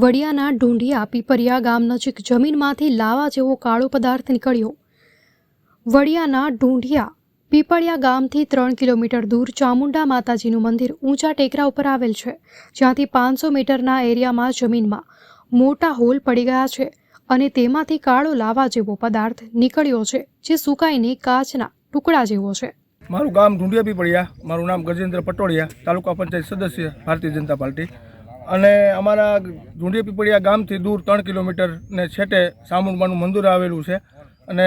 વડિયાના ઢૂંઢિયા પીપરિયા ગામ નજીક જમીનમાંથી લાવા જેવો કાળો પદાર્થ નીકળ્યો। વડિયાના ઢૂંઢિયા પીપળિયા ગામથી 3 કિલોમીટર દૂર ચામુંડા માતાજીનું મંદિર ઊંચા ટેકરા ઉપર આવેલ છે, જ્યાંથી 500 મીટરના એરિયામાં જમીનમાં મોટા હોલ પડી ગયા છે અને તેમાંથી કાળો લાવા જેવો પદાર્થ નીકળ્યો છે, જે સુકાઈને કાચના ટુકડા જેવો છે। મારું ગામ ઢૂંઢિયા પીપળિયા, મારું નામ ગજેન્દ્ર પટોળિયા, તાલુકા પંચાયત સદસ્ય, ભારતીય જનતા પાર્ટી। અને અમારા ઢૂંઢિયા પીપળિયા ગામથી દૂર 3 કિલોમીટર ને છેટે સામુંડમાનું મંદિર આવેલું છે અને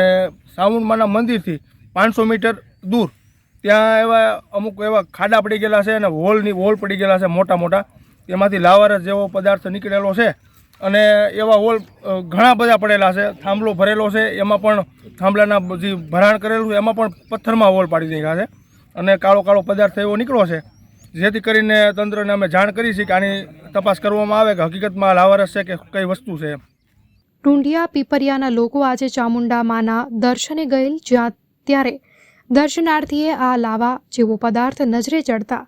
સામુંડમાના મંદિરથી 500 મીટર દૂર ત્યાં અમુક એવા ખાડા પડી ગયેલા છે અને વોલ પડી ગયેલા છે મોટા મોટા, તેમાંથી લાવારસ જેવો પદાર્થ નીકળેલો છે અને એવા વોલ ઘણા બધા પડેલા છે। થાંભલો ભરેલો છે, એમાં પણ થાંભલાના જે ભરાણ કરેલું છે એમાં પણ પથ્થરમાં વોલ પાડી નાખ્યા છે અને કાળો કાળો પદાર્થ એવો નીકળ્યો છે, જેથી કરીને તંત્રને અમે જાણ કરી છે કે આની તપાસ કરવામાં આવે કે હકીકતમાં લાવારસ છે કે કઈ વસ્તુ છે। ઢૂંઢિયા પીપરિયાના લોકો આજે ચામુંડા માના દર્શને ગયેલ, જ્યાં ત્યારે દર્શનાર્થીએ આ લાવા જેવો પદાર્થ નજરે ચડતા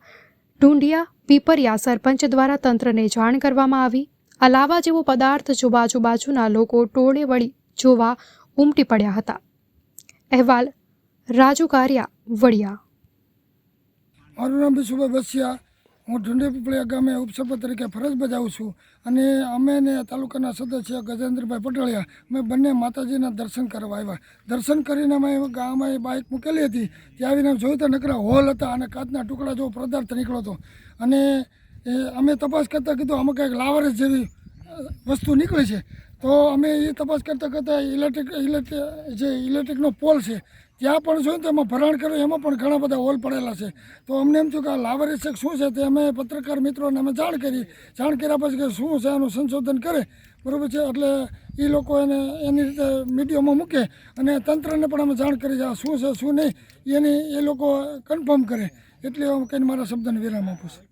ઢૂંઢિયા પીપરિયા સરપંચ દ્વારા તંત્રને જાણ કરવામાં આવી। આ લાવા જેવો પદાર્થ જોવા આજુબાજુના લોકો ટોળે વળી જોવા ઉમટી પડ્યા હતા। અહેવાલ રાજુ કારિયા, વડિયા। મારું નામ બિશુભાઈ બસિયા, હું ઢૂંઢિયા પીપળિયા ગામે ઉપસરપંચ તરીકે ફરજ બજાવું છું અને અમે ને તાલુકાના સદસ્ય ગજેન્દ્રભાઈ પટોળિયા અમે બંને માતાજીના દર્શન કરવા આવ્યા। દર્શન કરીને અમે ગામમાં બાઇક મૂકેલી હતી, ત્યાં આવીને જોયું તો નકરા હોલ હતા અને કાચના ટુકડા જેવો પદાર્થ નીકળ્યો હતો અને અમે તપાસ કરતાં કીધું આમાં કંઈક લાવારસ જેવી વસ્તુ નીકળી છે, તો અમે એ તપાસ કરતાં ઇલેક્ટ્રિકનો પોલ છે ત્યાં પણ જોયું તો એમાં ભરાણ કર્યું, એમાં પણ ઘણા બધા હોલ પડેલા છે। તો અમને એમ થયું કે આ લાવારસ છે શું છે, તે અમે પત્રકાર મિત્રોને અમે જાણ કર્યા પછી કે શું છે એનું સંશોધન કરે, બરાબર છે, એટલે એ લોકો એને એની રીતે મીડિયામાં મૂકે અને તંત્રને પણ અમે જાણ કરી આ શું છે શું નહીં એ લોકો કન્ફર્મ કરે, એટલે હું કહીને મારા શબ્દને વિરામ આપું છું।